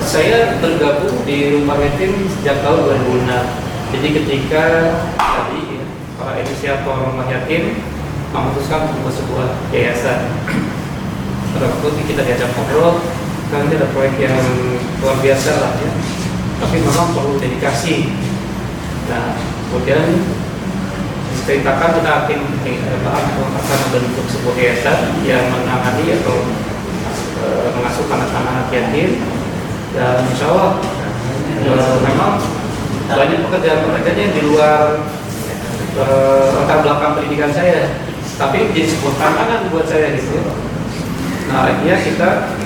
Saya bergabung di Rumah Yatim sejak tahun 2006. Jadi ketika tadi para inisiator Rumah Yatim memutuskan untuk sebuah yayasan. Pada waktu itu kita diajak ngobrol, kan ada proyek yang luar biasa lah ya. Tapi memang perlu dedikasi. Nah, kemudian diceritakan kita akan membentuk sebuah yayasan yang menangani atau mengasuh anak-anak yatim. Dan insya Allah memang banyak pekerjaan-pekerjaan yang di luar latar belakang pendidikan saya, tapi jadi sebuah tantangan buat saya gitu. Nah, akhirnya kita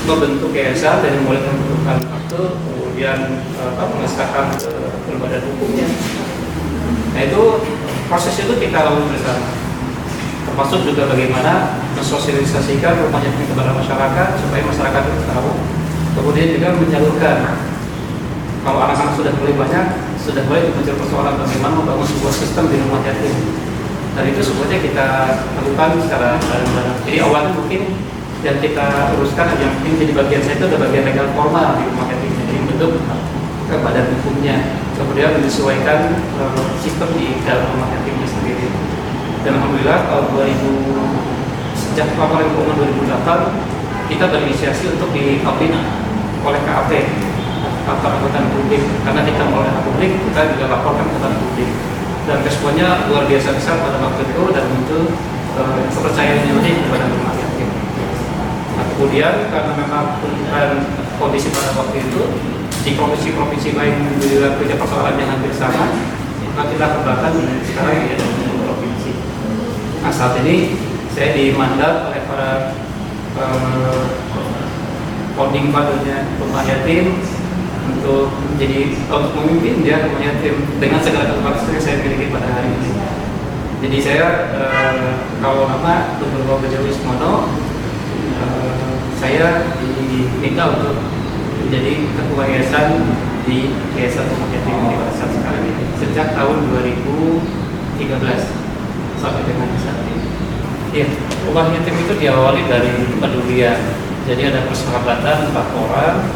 membentuk yayasan dan mulai pembentukan akte, kemudian mengesahkan lembaga hukumnya. Nah, itu proses itu kita lalui bersama, termasuk juga bagaimana mensosialisasikan Rumah Yatim kepada masyarakat supaya masyarakat itu tahu. Kemudian juga menyalurkan kalau anak-anak sudah mulai banyak, sudah mulai muncul persoalan bagaimana membangun sebuah sistem di rumah yatim. Dan itu semuanya kita lakukan secara bareng-bareng. Jadi awalnya mungkin yang kita uruskan yang mungkin jadi bagian saya itu ada bagian legal formal di rumah yatim, jadi bentuk ke badan hukumnya, kemudian menyesuaikan sistem di dalam rumah yatimnya sendiri. Dan alhamdulillah tahun 2000 sejak laporan keuangan 2008 kita berinisiasi untuk di-audit oleh KAP atau angkutan publik, karena kita oleh publik kita juga laporkan kepada publik, dan responnya luar biasa besar pada waktu itu dan muncul kepercayaan yang lebih kepada rumah yatim. Nah, kemudian karena memang kondisi pada waktu itu di provinsi-provinsi lain juga punya persoalan yang hampir sama, maka kita kembangkan sekarang ya di provinsi. Nah, saat ini saya dimandat oleh para founding fathernya rumah yatim untuk memimpin dia rumah yatim dengan segala kapasitas yang saya miliki pada hari ini. Jadi saya kalau nama Dr. Bejo Wismono, saya diminta untuk menjadi ketua yayasan di yayasan rumah yatim di pada saat sekarang ini sejak tahun 2013 sampai dengan saat ini. Ya, rumah yatim itu diawali dari pedulian. Jadi ada persahabatan 4 orang,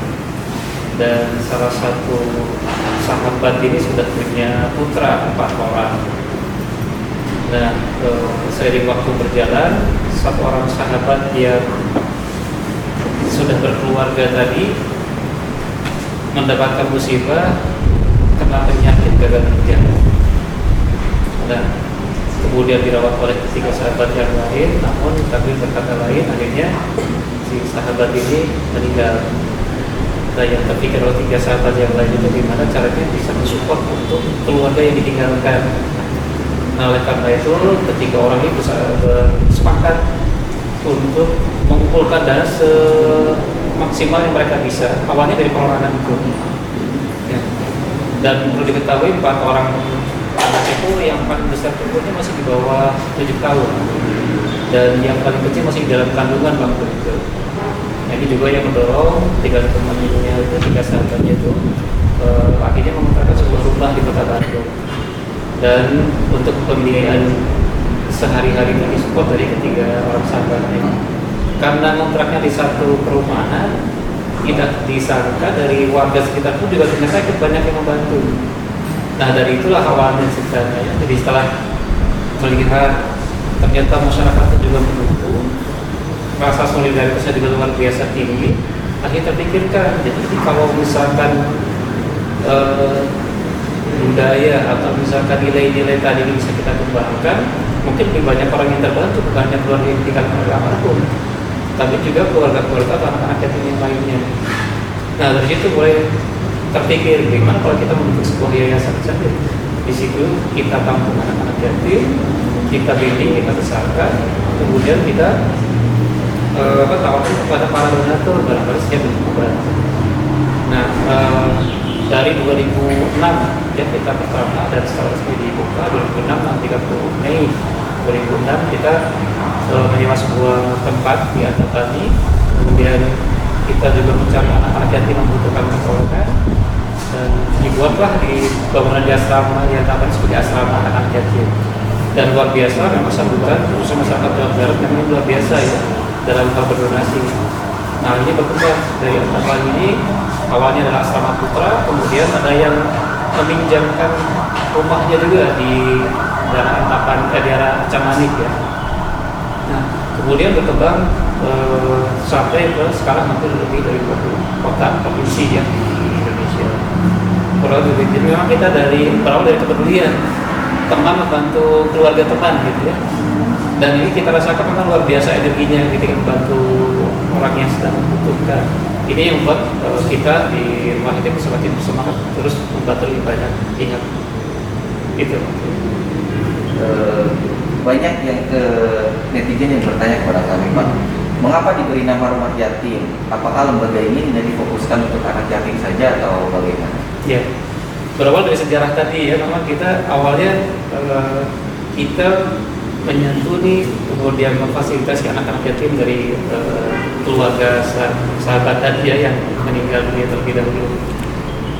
dan salah satu sahabat ini sudah punya putra 4 orang. Nah, seiring waktu berjalan, 1 orang sahabat yang sudah berkeluarga tadi mendapatkan musibah, kena penyakit gagal ginjal. Nah, kemudian dirawat oleh 3 sahabat yang lain, namun takdir berkata lain, akhirnya si sahabat ini meninggal. Nah, yang terpikir oleh 3 sahabat yang lain itu gimana caranya bisa mensupport untuk keluarga yang ditinggalkan. Nah, oleh karena itu 3 orang ini bersepakat untuk mengumpulkan dana semaksimal yang mereka bisa. Awalnya dari perorangan itu. Ya. Dan perlu diketahui 4 orang anak itu yang paling besar umurnya masih di bawah 7 tahun, dan yang paling kecil masih di dalam kandungan waktu itu. Ini juga yang mendorong 3 temannya itu, 3 sahabatnya itu akhirnya mengontrakkan sebuah rumah di kota Bandung. Dan untuk pembiayaan sehari-hari ini disupport dari ketiga orang sahabatnya. Karena kontraknya di satu perumahan, tidak disangka dari warga sekitar pun juga ternyata ikut banyak yang membantu. Nah, dari itulah awalnya sebenarnya. Jadi setelah melihat ternyata masyarakat juga mendukung, rasa solidaritasnya juga luar biasa tinggi, akhirnya terpikirkan, jadi kalau misalkan budaya atau misalkan nilai-nilai tadi ini bisa kita kembangkan, mungkin lebih banyak orang yang terbantu, bukan hanya keluarga yang tinggal keluarga apapun, tapi juga keluarga-keluarga atau anak-anak yatim yang lainnya. Nah, dari situ mulai terpikir gimana kalau kita membentuk sebuah yayasan saja. Di situ kita tampung anak-anak yatim, kita bimbing, kita besarkan, kemudian kita tawarkan kepada para donatur barangkali siap untuk membantu. Nah, dari 2006 ya kita pertama dan setelah resmi dibuka 2006 30 Mei 2006 kita menyewa sebuah tempat di Antapani, kemudian kita juga mencari anak-anak yatim yang membutuhkan pertolongan, dan dibuatlah di bangunan di asrama yang namanya sebagai asrama anak-anak yatim. Dan luar biasa memang sambutan khususnya masyarakat Jawa Barat memang luar biasa ya dalam hal berdonasi. Nah ini berkembang dari asrama ini, awalnya adalah asrama putra, kemudian ada yang meminjamkan rumahnya juga di daerah daerah Camanik ya. Nah kemudian berkembang sampai ke sekarang hampir lebih dari 20 kota provinsi ya di Indonesia. Kalau jadi memang kita berawal dari kepedulian teman membantu keluarga teman gitu ya. Dan ini kita rasakan memang luar biasa energinya ketika membantu orang yang sedang membutuhkan. Ini yang membuat kita di rumah ini semakin bersemangat terus membantu lebih banyak pihak. Itu. Banyak yang netizen yang bertanya kepada kami, Pak, mengapa diberi nama rumah yatim? Apakah lembaga ini hanya difokuskan untuk anak yatim saja atau bagaimana? Ya, berawal dari sejarah tadi ya, memang kita awalnya kita menyantuni kemudian memfasilitasi anak-anak yatim dari keluarga sahabat tadi ya yang meninggal dunia terlebih dahulu.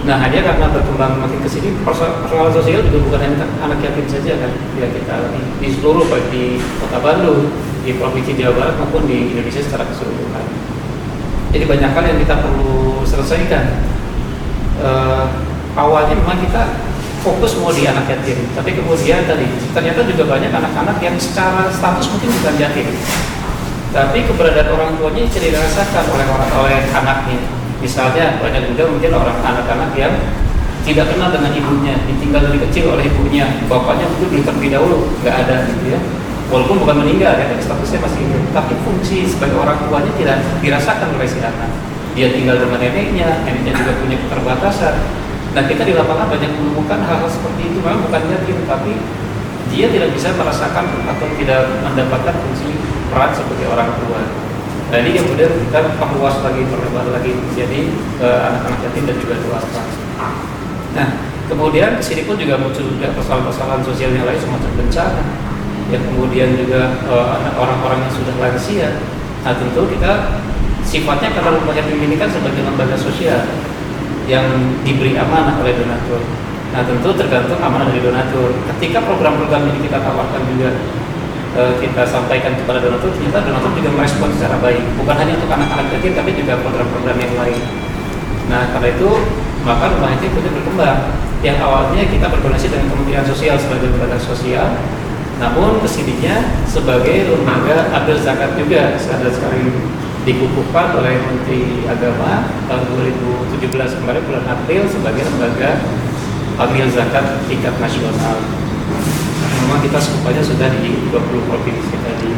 Nah hanya karena berkembang makin ke sini persoalan sosial juga bukan hanya anak yatim saja kan ya, kita di seluruh baik di Kota Bandung, di Provinsi Jawa Barat maupun di Indonesia secara keseluruhan. Jadi banyak hal yang kita perlu selesaikan. Awalnya memang kita fokus mau di anak yatim, tapi kemudian tadi ternyata juga banyak anak-anak yang secara status mungkin bukan yatim, tapi keberadaan orang tuanya tidak dirasakan oleh anaknya. Misalnya banyak juga mungkin anak-anak yang tidak kenal dengan ibunya, ditinggal dari kecil oleh ibunya, bapaknya mungkin terlebih dahulu nggak ada gitu ya. Walaupun bukan meninggal ya, tapi statusnya masih hidup, tapi fungsi sebagai orang tuanya tidak dirasakan oleh si anak. Dia tinggal dengan neneknya juga punya keterbatasan. Nah kita di lapangan banyak menemukan hal-hal seperti itu, memang bukan yatim, tapi dia tidak bisa merasakan atau tidak mendapatkan fungsi peran sebagai orang tua. Nah ini kemudian kita perluas lagi, perlebar lagi jadi anak-anak yatim dan juga duafa. Nah kemudian kesini pun juga muncul juga persoalan-persoalan sosial yang lain semacam bencana, yang kemudian juga orang-orang yang sudah lansia. Nah tentu kita sifatnya karena rumah yatim ini kan sebagai lembaga sosial yang diberi amanah oleh donatur. Nah tentu tergantung amanah dari donatur. Ketika program-program ini kita tawarkan juga, kita sampaikan kepada donatur, ternyata donatur juga merespon secara baik. Bukan hanya untuk anak-anak yatim, tapi juga program-program yang lain. Nah karena itu maka rumah yatim itu berkembang. Yang awalnya kita berkoordinasi dengan Kementerian Sosial sebagai lembaga sosial, namun kesininya sebagai lembaga amil zakat juga. Ada sekali dikukuhkan oleh Menteri Agama tahun 2017 kemarin bulan April sebagai lembaga amil zakat tingkat nasional. Memang kita skupanya sudah di 20 provinsi tadi.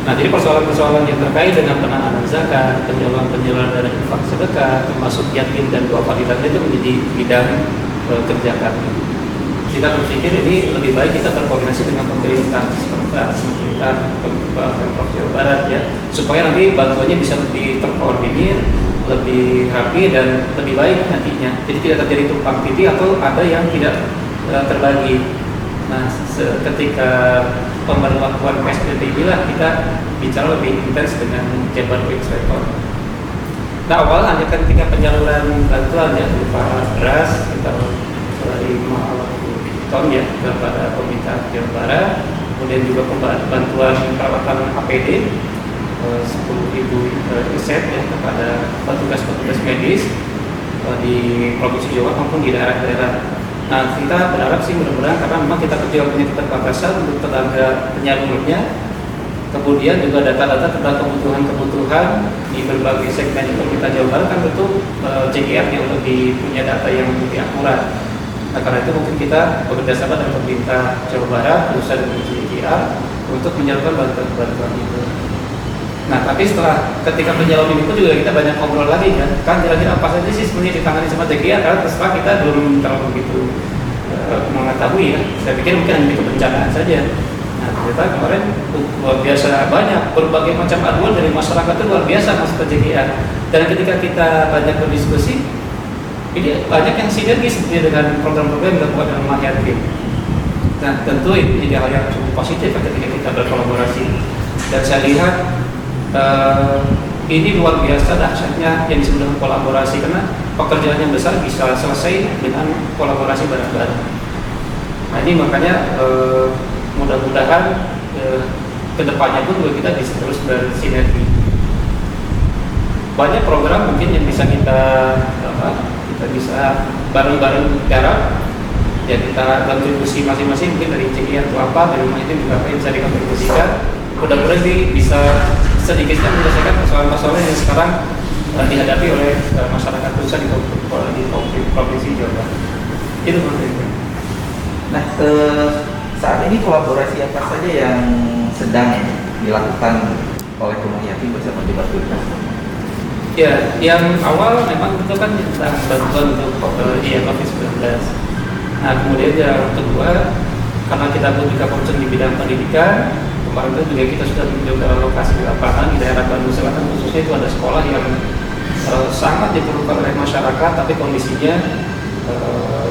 Nah jadi persoalan-persoalan yang terkait dengan penanganan zakat, penyaluran dana infak sedekah, termasuk yatim dan duafa itu menjadi bidang kerja kami. Kita berpikir ini lebih baik kita berkoordinasi dengan pemerintah setempat, Pemprov Jawa Barat ya, supaya nanti bantuannya bisa lebih terkoordinir, lebih rapi dan lebih baik nantinya. Jadi tidak terjadi tumpang tindih atau ada yang tidak terbagi. Nah, ketika pemberlakuan PSBB inilah kita bicara lebih intens dengan Jabar Inspektor. Nah, awal hanya ketika penyaluran bantuan ya berupa beras kita dari 5 ton ya kepada pemerintah Jawa Barat, kemudian juga bantuan perawatan APD 10.000 set ya kepada petugas-petugas medis di Provinsi Jawa maupun di daerah-daerah. Nah kita berharap sih mudah-mudahan karena memang kita punya keterbatasan untuk tenaga penyalurnya, kemudian juga data-data tentang kebutuhan di berbagai segmen di pemerintah Jawa Barat kan tentu JGR yang lebih punya data yang lebih akurat. Nah karena itu mungkin kita bekerjasama dengan pemerintah Jawa Barat berusaha dengan JGR untuk menyalurkan bantuan itu. Nah tapi ketika penyaluran itu juga kita banyak ngobrol lagi kan kira-kira apa saja sih sebenarnya ditangani sama JGR, karena terserah kita belum terlalu begitu mengetahui ya. Saya pikir mungkin hanya itu kebencanaan saja. Nah ternyata kemarin luar biasa banyak berbagai macam aduan dari masyarakat itu luar biasa masuk ke JGR. Dan ketika kita banyak berdiskusi, ini banyak yang sinergi sebenarnya dengan program-program yang dilakukan dengan rumah yatim. Nah tentu ini hal yang cukup positif ketika kita berkolaborasi. Dan saya lihat ini luar biasa dahsyatnya yang disebut dengan kolaborasi, karena pekerjaan yang besar bisa selesai dengan kolaborasi bareng-bareng. Nah ini makanya mudah-mudahan kedepannya pun juga kita bisa terus bersinergi. banyak program mungkin yang bisa kita kita bisa bareng-bareng garap ya, kita kontribusi masing-masing mungkin dari CI atau apa dari rumah itu juga apa yang bisa dikontribusikan, mudah-mudahan ini bisa sedikitnya menyelesaikan persoalan-persoalan yang sekarang dihadapi oleh masyarakat khususnya di provinsi Jawa Barat. Itu menurut. Nah, saat ini kolaborasi apa saja yang sedang dilakukan oleh rumah yatim bersama Jabar Tuntas? Ya, yang awal memang itu kan tentang bantuan untuk COVID-19. Nah, kemudian yang kedua, karena kita pun juga concern di bidang pendidikan, kemarin itu juga kita sudah mencoba lokasi di lapangan di daerah Bandung Selatan, khususnya itu ada sekolah yang sangat diperlukan oleh masyarakat, tapi kondisinya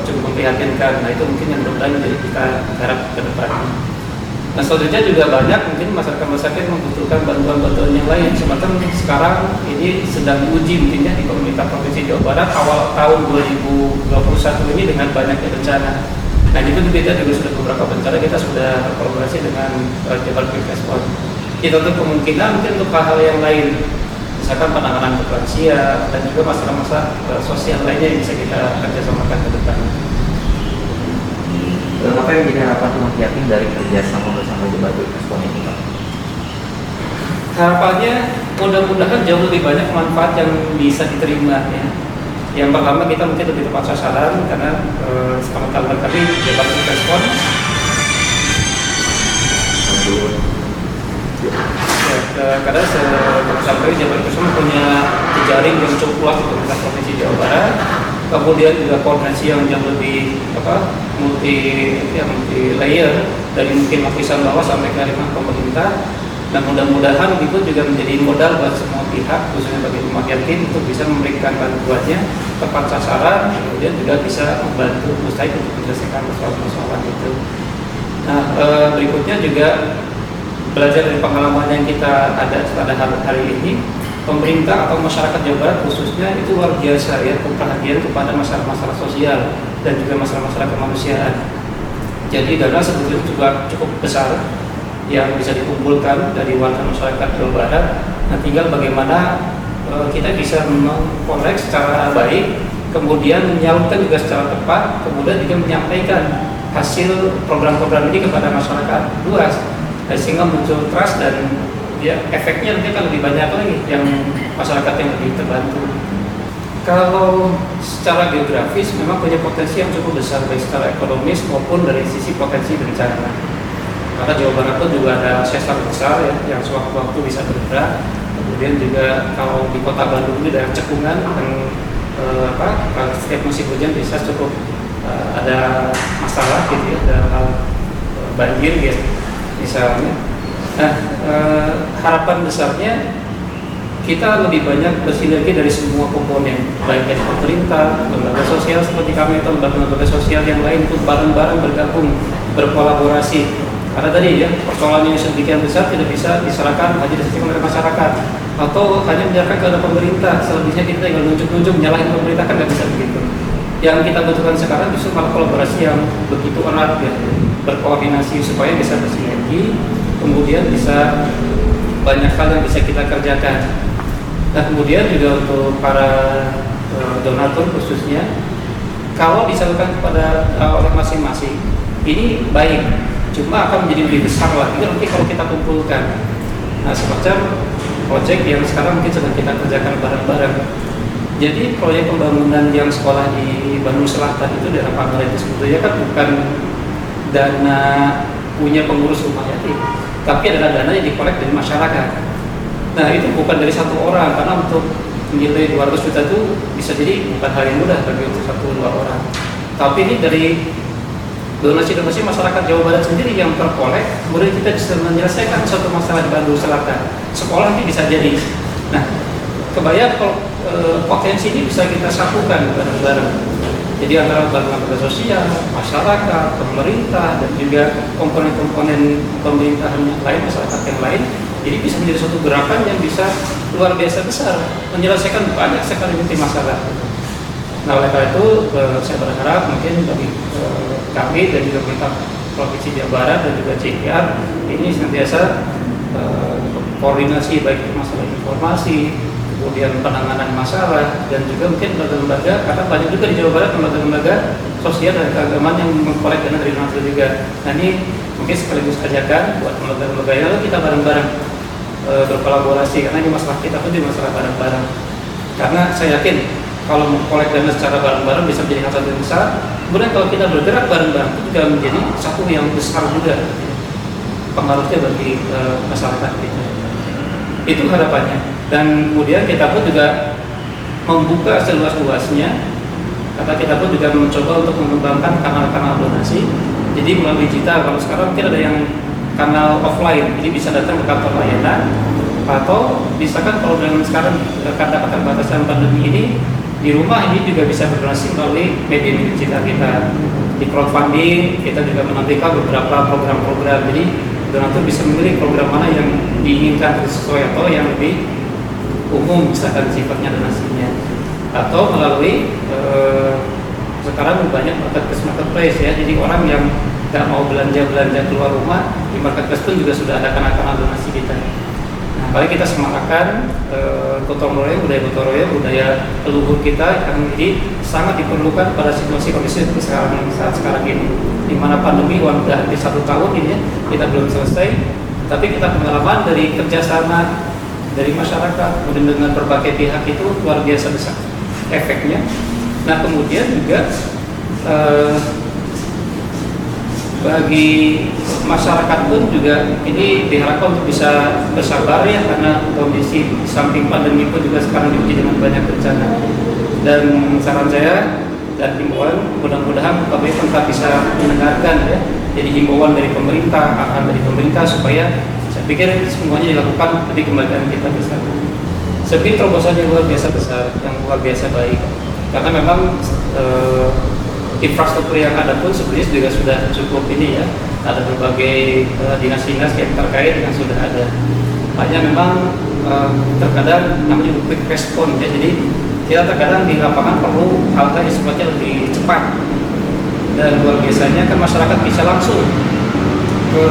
cukup memprihatinkan. Nah, itu mungkin yang mudah-mudahan jadi kita garap ke depan. Nah, selanjutnya juga banyak mungkin masyarakat-masyarakat yang membutuhkan bantuan-bantuan yang lain. Semacam sekarang ini sedang uji mungkin ya di pemerintah Provinsi Jawa Barat awal tahun 2021 ini dengan banyaknya bencana. Nah, itu kita juga sudah beberapa bencana kita sudah berkolaborasi dengan Jabar Quick Response. Itu untuk kemungkinan mungkin untuk hal-hal yang lain, misalkan penanganan lansia dan juga masalah-masalah sosial lainnya yang bisa kita kerjasamakan ke depan. Apa yang menjadi harapan rumah yatim dari kerjasama bersama Jabar Quick Response ini, Pak? Harapannya mudah-mudahan jauh lebih banyak manfaat yang bisa diterima ya. Yang pertama kita mungkin lebih tepat sasaran karena sepengetahuan kami Jabar Quick Response karena sampai Jabar Quick Response punya jejaring yang cukup luas di pemerintah Provinsi Jawa Barat. Kemudian juga koordinasi yang lebih multi layer dari mungkin lapisan bawah sampai ke lingkungan pemerintah, dan mudah-mudahan itu juga menjadi modal buat semua pihak khususnya bagi rumah yatim untuk bisa memberikan bantuannya tepat sasaran, kemudian juga bisa membantu mustahik untuk menyelesaikan persoalan-persoalan itu. Nah, berikutnya juga belajar dari pengalaman yang kita ada pada hari ini, pemerintah atau masyarakat Jawa Barat khususnya itu luar biasa ya perhatian kepada masalah-masalah sosial dan juga masalah-masalah kemanusiaan. Jadi dana sebetulnya juga cukup besar yang bisa dikumpulkan dari warga masyarakat Jawa Barat. Nah, tinggal bagaimana kita bisa mengkolek secara baik, kemudian menyalurkan juga secara tepat, kemudian juga menyampaikan hasil program-program ini kepada masyarakat luas, sehingga muncul trust dan ya efeknya nanti kan lebih banyak lagi yang masyarakat yang lebih terbantu. Kalau secara geografis memang punya potensi yang cukup besar baik secara ekonomis maupun dari sisi potensi bencana. Karena Jawa Barat pun juga ada sesar besar ya yang sewaktu-waktu bisa bergerak. Kemudian juga kalau di Kota Bandung ini daerah cekungan dan setiap musim hujan bisa cukup ada masalah gitu ya, ada hal banjir gitu misalnya. Nah, harapan besarnya kita lebih banyak bersinergi dari semua komponen, baik dari pemerintah, lembaga sosial seperti kami atau lembaga-lembaga sosial yang lain untuk bareng-bareng bergabung, berkolaborasi. Karena tadi ya persoalan yang sedemikian besar tidak bisa diserahkan hanya diselesaikan oleh masyarakat atau hanya menyerahkan kepada pemerintah. Selebihnya kita tinggal nunjuk-nunjuk menyalahin pemerintah, kan nggak bisa begitu. Yang kita butuhkan sekarang justru malah kolaborasi yang begitu erat ya, berkoordinasi supaya bisa bersinergi. Kemudian bisa banyak hal yang bisa kita kerjakan. Nah, kemudian juga untuk para donatur khususnya, kalau disalurkan kepada oleh masing-masing, ini baik, cuma akan menjadi lebih besar lagi nanti kalau kita kumpulkan. Nah, semacam proyek yang sekarang mungkin sedang kita kerjakan bareng-bareng. Jadi proyek pembangunan yang sekolah di Bandung Selatan itu daerah Pangalengan itu sebetulnya kan bukan dana punya pengurus rumah yatim, tapi adalah dana yang dikolek dari masyarakat. Nah, itu bukan dari satu orang, karena untuk nilai 200 juta itu bisa jadi bukan hal yang mudah bagi untuk 1-2 orang. Tapi ini dari donasi-donasi masyarakat Jawa Barat sendiri yang terkolek, kemudian kita bisa menyelesaikan suatu masalah di Bandung Selatan. Sekolah ini bisa jadi. Nah, kebayang kalau potensi ini bisa kita satukan bareng-bareng. Jadi antara lembaga sosial, masyarakat, pemerintah, dan juga komponen-komponen pemerintahan yang lain, masyarakat yang lain, jadi bisa menjadi suatu gerakan yang bisa luar biasa besar, menyelesaikan banyak sekali masalah. Nah, oleh karena itu saya berharap mungkin bagi kami dan juga pemerintah Provinsi Jawa Barat dan juga CIR ini senantiasa koordinasi baik itu masalah informasi, kemudian penanganan masalah, dan juga mungkin lembaga-lembaga, karena banyak juga di Jawa Barat lembaga-lembaga sosial dan keagamaan yang mengkolek dana dari donatur juga. Nah ini mungkin sekaligus ajakan buat lembaga-lembaga yang lalu kita bareng-bareng berkolaborasi, karena ini masalah kita pun juga masalah bareng-bareng. Karena saya yakin kalau mengkolek dana secara bareng-bareng bisa menjadi hal yang besar. Kemudian kalau kita bergerak bareng-bareng itu juga menjadi satu yang besar juga pengaruhnya bagi masyarakat kita. Itu harapannya. Dan kemudian kita pun juga membuka seluas-luasnya, karena kita pun juga mencoba untuk mengembangkan kanal-kanal donasi. Jadi melalui digital, kalau sekarang mungkin ada yang kanal offline, jadi bisa datang ke kantor layanan, atau misalkan kalau dengan sekarang karena keterbatasan pandemi ini, di rumah ini juga bisa berdonasi melalui media digital kita. Di crowdfunding kita juga menampilkan beberapa program-program, jadi donatur bisa memilih program mana yang diinginkan sesuai atau yang lebih umum misalkan sifatnya donasinya, atau melalui sekarang banyak marketplace ya, jadi orang yang nggak mau belanja keluar rumah, di marketplace pun juga sudah ada kanal-kanal donasi kita. Nah, paling kita semangatkan gotong royong, budaya leluhur kita yang jadi sangat diperlukan pada situasi kondisi saat sekarang ini, di mana pandemi sudah di 1 tahun ini ya, kita belum selesai, tapi kita pengalaman dari kerjasama dari masyarakat, kemudian dengan berbagai pihak itu luar biasa besar efeknya. Nah kemudian juga bagi masyarakat pun juga ini diharapkan untuk bisa bersabar ya, karena kondisi di samping pandemi pun juga sekarang diuji dengan banyak bencana. Dan saran saya dan himbauan, mudah-mudahan kami tetap bisa mendengarkan ya, jadi himbauan dari pemerintah, arahan dari pemerintah, supaya saya pikir semuanya dilakukan demi kebaikan kita bersama. Seperti terobosan yang luar biasa besar, yang luar biasa baik, karena memang infrastruktur yang ada pun sebenarnya juga sudah cukup ini ya, ada berbagai dinas-dinas yang terkait yang sudah ada. Hanya memang terkadang namanya quick response ya, jadi kita terkadang di lapangan perlu hal-hal yang sifatnya lebih cepat, dan luar biasanya kan masyarakat bisa langsung ke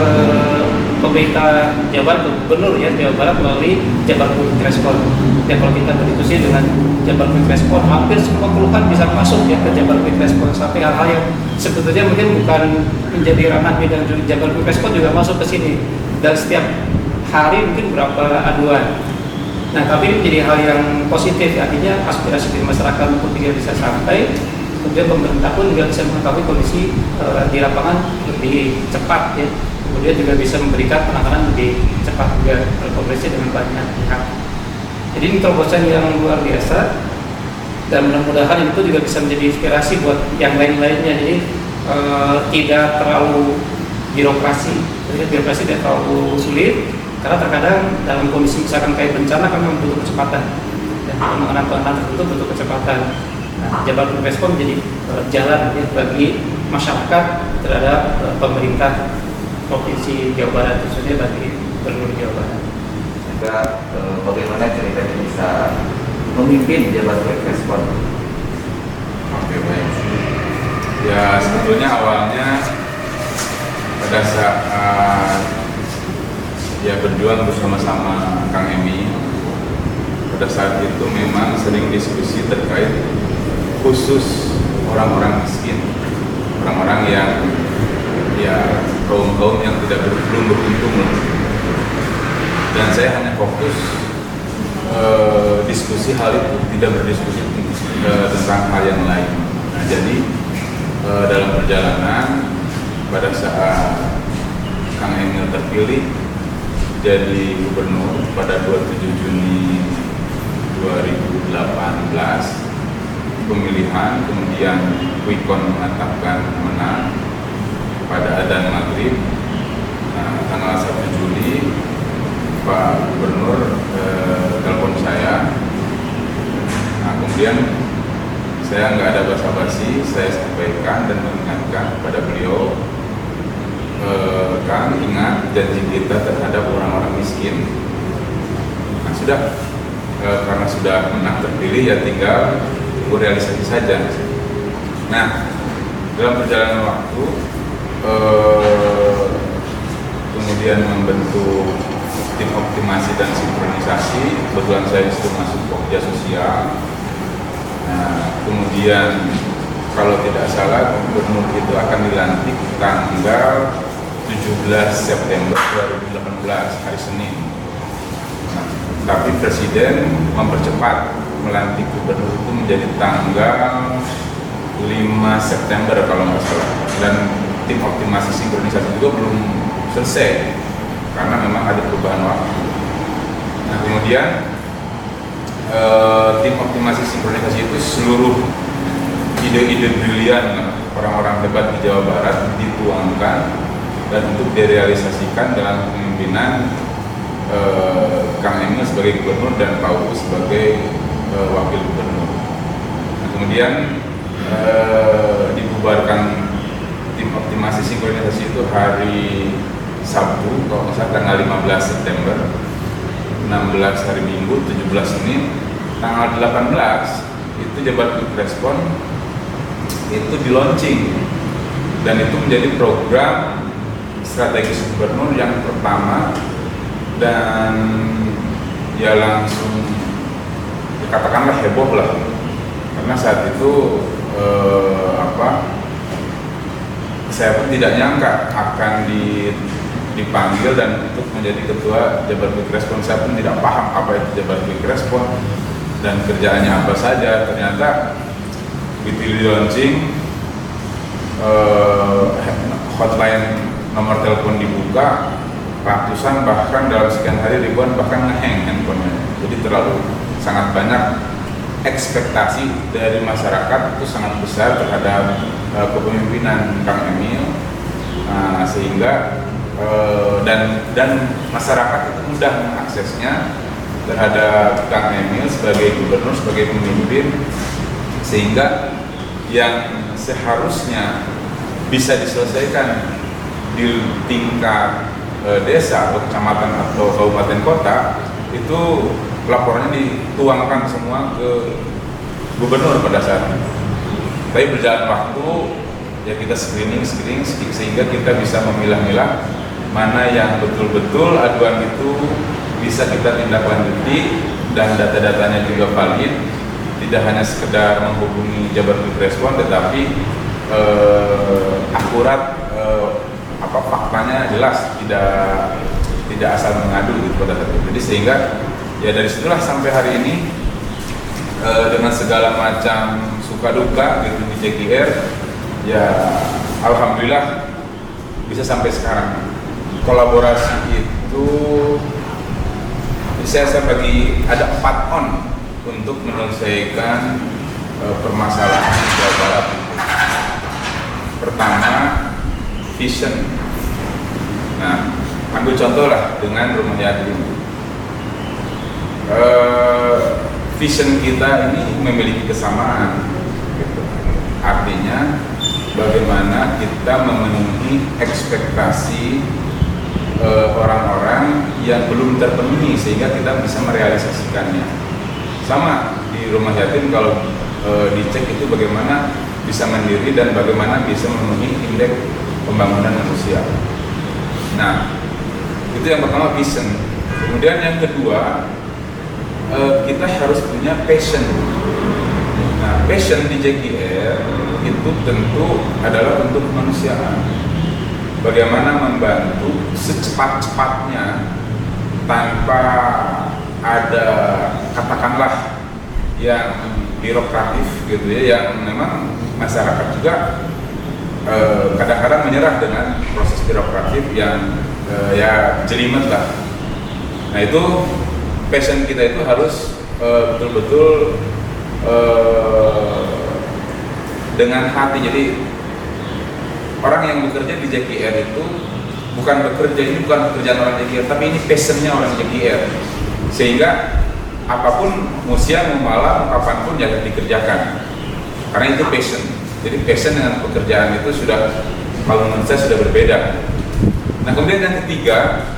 pemerintah Jawa Barat, ke gubernur ya Jawa Barat melalui Jabar Quick Respon. Ya kalau kita berdiskusi dengan Jabar Quick Respon, hampir semua keluhan bisa masuk ya ke Jabar Quick Respon, sampai hal-hal yang sebetulnya mungkin bukan menjadi ranah bidang Jabar Quick Respon juga masuk ke sini, dan setiap hari mungkin berapa aduan. Nah tapi ini menjadi hal yang positif, artinya aspirasi dari masyarakat pun juga bisa sampai, kemudian pemerintah pun juga bisa mengetahui kondisi di lapangan lebih cepat ya, kemudian juga bisa memberikan penanganan lebih cepat juga, berkoordinasi dengan banyak pihak. Jadi ini terobosan yang luar biasa, dan mudah-mudahan itu juga bisa menjadi inspirasi buat yang lain-lainnya. Jadi tidak terlalu birokrasi, jadi birokrasi tidak terlalu sulit, karena terkadang dalam kondisi misalkan kayak bencana kan memang butuh kecepatan, dan penanganan tertentu butuh kecepatan. Nah, Jabar Quick Respon menjadi jalan ya, bagi masyarakat terhadap pemerintah Provinsi Jawa Barat, khususnya bagi Gubernur Jawa Barat. Juga bagaimana ceritanya bisa memimpin Jabar Quick Respon? Oke, baik. Ya sebetulnya awalnya pada saat ya berjuang bersama-sama Kang Emi, pada saat itu memang sering diskusi terkait khusus orang-orang miskin, orang-orang yang ya kaum-kaum yang belum beruntung. Dan saya hanya fokus diskusi hal itu, tidak berdiskusi tentang hal yang lain. Nah, jadi dalam perjalanan pada saat Kang Emil terpilih jadi gubernur pada 27 Juni 2018 pemilihan, kemudian Quickon menetapkan menang pada adzan maghrib. Nah, tanggal 1 Juli Pak Gubernur telepon saya. Nah, kemudian saya nggak ada basa-basi, saya sampaikan dan mengingatkan kepada beliau, Kang, ingat janji kita terhadap orang-orang miskin. Nah, sudah karena sudah menang terpilih ya tinggal tunggu realisasi saja. Nah, dalam perjalanan waktu kemudian membentuk tim optimasi dan sinkronisasi. Kebetulan saya itu masuk Pokja Sosial. Nah, kemudian kalau tidak salah gubernur itu akan dilantik tanggal 17 September 2018 hari Senin. Nah, tapi Presiden mempercepat melantik gubernur itu menjadi tanggal 5 September kalau nggak salah. Dan tim optimasi sinkronisasi juga belum selesai karena memang ada perubahan waktu. Nah, kemudian tim optimasi sinkronisasi itu seluruh ide-ide brilian orang-orang hebat di Jawa Barat dituangkan dan untuk direalisasikan dalam kepemimpinan Kang Emil sebagai gubernur dan Pak Uu sebagai wakil gubernur. Nah, kemudian dibubarkan tim optimasi sinkronisasi itu hari Sabtu, kalau nggak salah tanggal 15 September, 16 hari Minggu, 17 Senin, tanggal 18 itu Jabar Quick Respon itu di launching dan itu menjadi program strategis gubernur yang pertama dan ya langsung katakanlah heboh lah karena saat itu saya pun tidak nyangka akan dipanggil dan untuk menjadi ketua Jabar Quick Respon. Saya pun tidak paham apa itu Jabar Quick Respon dan kerjaannya apa saja. Ternyata begitu di launching, hotline nomor telepon dibuka, ratusan bahkan dalam sekian hari ribuan bahkan ngehang handphonenya. Jadi terlalu sangat banyak ekspektasi dari masyarakat itu sangat besar terhadap kepemimpinan Kang Emil, sehingga dan masyarakat itu mudah mengaksesnya terhadap Kang Emil sebagai gubernur, sebagai pemimpin, sehingga yang seharusnya bisa diselesaikan di tingkat desa atau kecamatan atau kabupaten kota itu laporannya dituangkan semua ke gubernur pada saat itu. Tapi berjalan waktu ya kita screening sehingga kita bisa memilah-milah mana yang betul-betul aduan itu bisa kita tindak lanjuti dan data-datanya juga valid, tidak hanya sekedar menghubungi Jabar Quick Respon tetapi akurat, faktanya jelas, tidak asal mengadu gitu pada saat itu. Jadi sehingga ya dari situlah sampai hari ini dengan segala macam suka duka gitu di JKR, ya alhamdulillah bisa sampai sekarang. Kolaborasi itu saya bagi ada 4 on untuk menyelesaikan permasalahan di Jawa Barat. Pertama, vision. Nah, ambil contoh lah dengan Rumah Yatim. Vision kita ini memiliki kesamaan, gitu. Artinya bagaimana kita memenuhi ekspektasi orang-orang yang belum terpenuhi sehingga kita bisa merealisasikannya. Sama di Rumah Yatim kalau dicek itu bagaimana bisa mandiri dan bagaimana bisa memenuhi indeks pembangunan manusia. Nah, itu yang pertama, vision. Kemudian yang kedua, kita harus punya passion. Nah, passion di JKR itu tentu adalah untuk kemanusiaan. Bagaimana membantu secepat-cepatnya tanpa ada katakanlah yang birokratif gitu ya, yang memang masyarakat juga kadang-kadang menyerah dengan proses birokratif yang ya jelimet lah. Nah, itu passion kita itu harus betul-betul dengan hati. Jadi orang yang bekerja di JKR itu bukan pekerjaan orang JKR, tapi ini passionnya orang JKR, sehingga apapun mau siang mau malam kapanpun ya dikerjakan karena itu passion. Jadi passion dengan pekerjaan itu sudah, kalau menurut saya sudah berbeda. Nah, kemudian yang ketiga,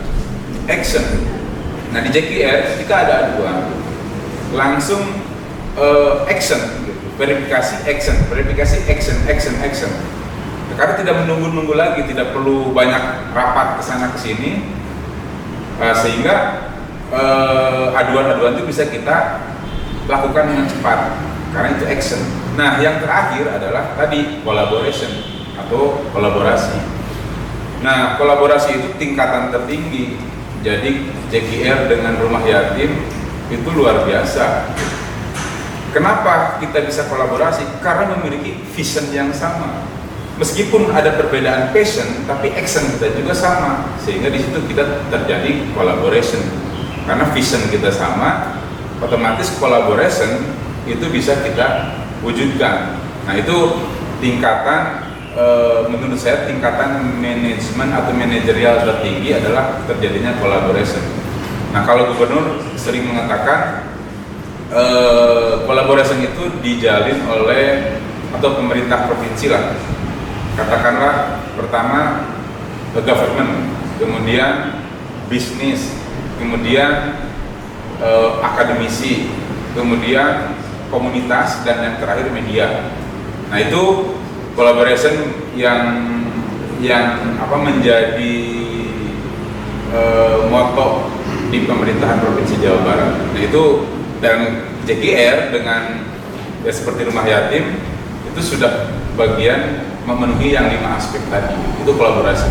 action. Nah, di JKR ketika ada aduan langsung action, verifikasi action. Karena tidak menunggu-nunggu lagi, tidak perlu banyak rapat ke sana ke sini. Sehingga aduan-aduan itu bisa kita lakukan dengan cepat karena itu action. Nah, yang terakhir adalah tadi collaboration atau kolaborasi. Nah, kolaborasi itu tingkatan tertinggi. Jadi JKR dengan rumah yatim itu luar biasa. Kenapa kita bisa kolaborasi? Karena memiliki vision yang sama. Meskipun ada perbedaan passion, tapi action kita juga sama. Sehingga di situ kita terjadi collaboration. Karena vision kita sama, otomatis collaboration itu bisa kita wujudkan. Nah, itu tingkatan menurut saya tingkatan manajemen atau manajerial tertinggi adalah terjadinya collaboration. Nah, kalau gubernur sering mengatakan collaboration itu dijalin oleh atau pemerintah provinsi lah. Katakanlah pertama government, kemudian bisnis, kemudian akademisi, kemudian komunitas, dan yang terakhir media. Nah, itu collaboration yang menjadi moto di pemerintahan Provinsi Jawa Barat. Nah, itu dan JKR dengan seperti rumah yatim itu sudah bagian memenuhi yang 5 aspek tadi. Itu kolaborasi.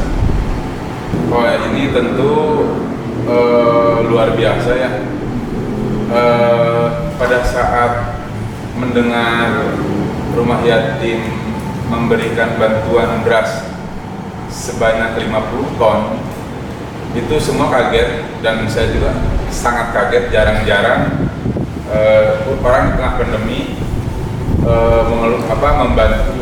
Oh, ini tentu luar biasa ya. Pada saat mendengar rumah yatim memberikan bantuan beras sebanyak 50 ton, itu semua kaget dan saya juga sangat kaget. Jarang-jarang orang di tengah pandemi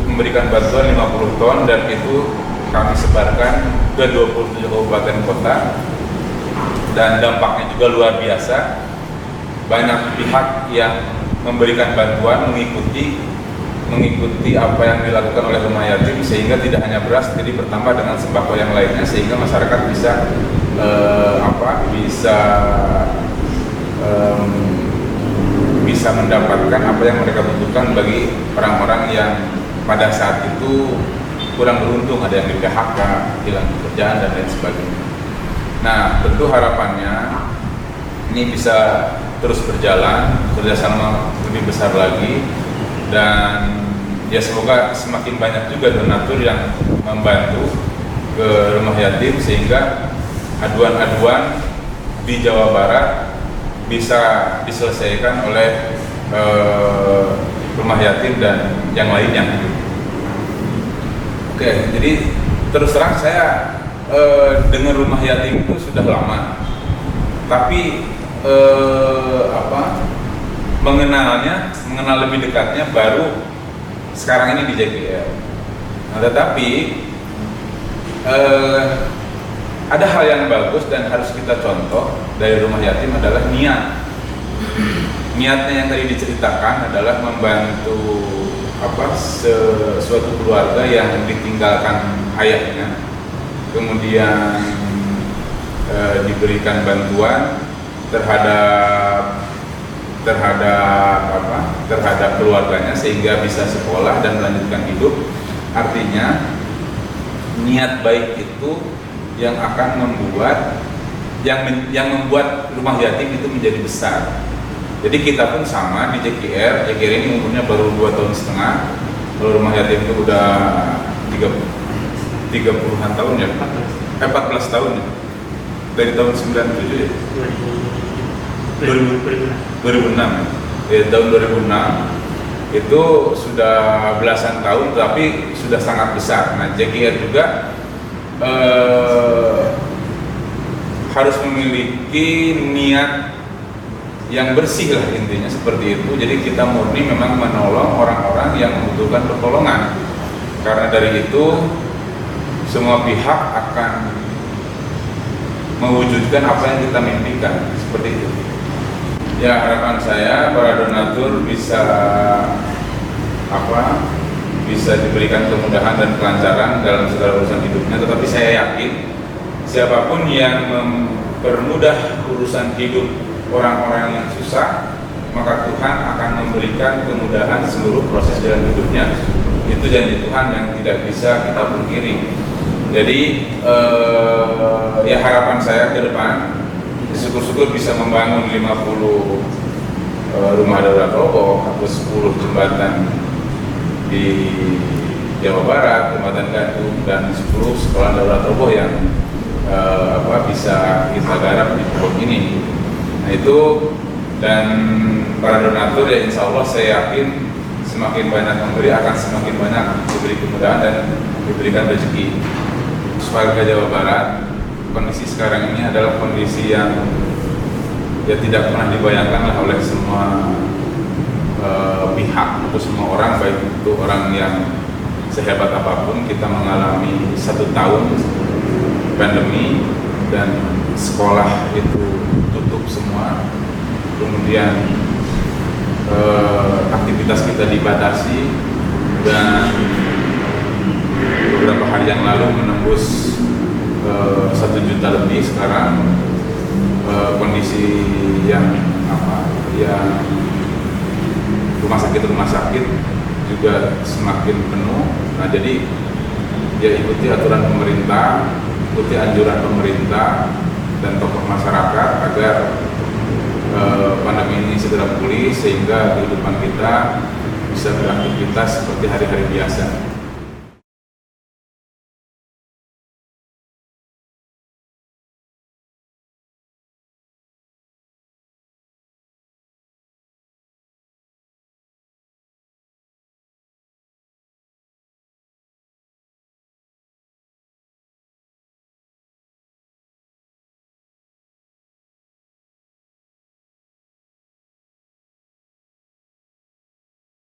memberikan bantuan 50 ton, dan itu kami sebarkan ke 27 kabupaten kota, dan dampaknya juga luar biasa. Banyak pihak yang memberikan bantuan, mengikuti apa yang dilakukan oleh rumah yatim, sehingga tidak hanya beras, jadi bertambah dengan sembako yang lainnya, sehingga masyarakat bisa mendapatkan apa yang mereka butuhkan bagi orang-orang yang pada saat itu kurang beruntung, ada yang di PHK, hilang pekerjaan, dan lain sebagainya. Nah, tentu harapannya ini bisa terus berjalan, kerjasama lebih besar lagi, dan ya semoga semakin banyak juga donatur yang membantu ke rumah yatim, sehingga aduan-aduan di Jawa Barat bisa diselesaikan oleh rumah yatim dan yang lainnya. Oke, jadi terus terang saya dengan rumah yatim itu sudah lama, tapi mengenal lebih dekatnya baru sekarang ini di JKR. Nah, tetapi ada hal yang bagus dan harus kita contoh dari rumah yatim adalah niat. Niatnya yang tadi diceritakan adalah membantu suatu keluarga yang ditinggalkan ayahnya, kemudian diberikan bantuan terhadap keluarganya sehingga bisa sekolah dan melanjutkan hidup. Artinya niat baik itu yang akan membuat rumah yatim itu menjadi besar. Jadi kita pun sama di JKR ini umurnya baru 2,5 tahun. Kalau rumah yatim itu udah 30-an tahun ya, 14 tahun ya, dari tahun 97 ya, 2006 ya, tahun 2006 itu sudah belasan tahun, tapi sudah sangat besar. Nah, JKR juga harus memiliki niat yang bersih lah, intinya seperti itu. Jadi kita murni memang menolong orang-orang yang membutuhkan pertolongan. Karena dari itu semua pihak akan mewujudkan apa yang kita mimpikan, seperti itu. Ya, harapan saya para donatur bisa diberikan kemudahan dan kelancaran dalam segala urusan hidupnya. Tetapi saya yakin siapapun yang mempermudah urusan hidup orang-orang yang susah, maka Tuhan akan memberikan kemudahan seluruh proses dalam hidupnya. Itu janji Tuhan yang tidak bisa kita pungkiri. Jadi ya harapan saya ke depan syukur-syukur bisa membangun 50 rumah darurat roboh atau 10 jembatan di Jawa Barat, jembatan gantung, dan 10 sekolah darurat roboh yang bisa kita garap di tahun ini. Nah itu, dan para donatur ya insya Allah saya yakin semakin banyak memberi akan semakin banyak diberi kemudahan dan diberikan rezeki. Warga Jawa Barat, kondisi sekarang ini adalah kondisi yang ya tidak pernah dibayangkan lah oleh semua pihak atau semua orang, baik itu orang yang sehebat apapun. Kita mengalami 1 tahun pandemi dan sekolah itu tutup semua, kemudian aktivitas kita dibatasi, dan beberapa hari yang lalu menembus 1 juta lebih. Sekarang kondisi yang rumah sakit juga semakin penuh. Nah jadi ya ikuti aturan pemerintah, ikuti anjuran pemerintah dan tokoh masyarakat agar pandemi ini segera pulih sehingga kehidupan kita bisa beraktivitas seperti hari-hari biasa.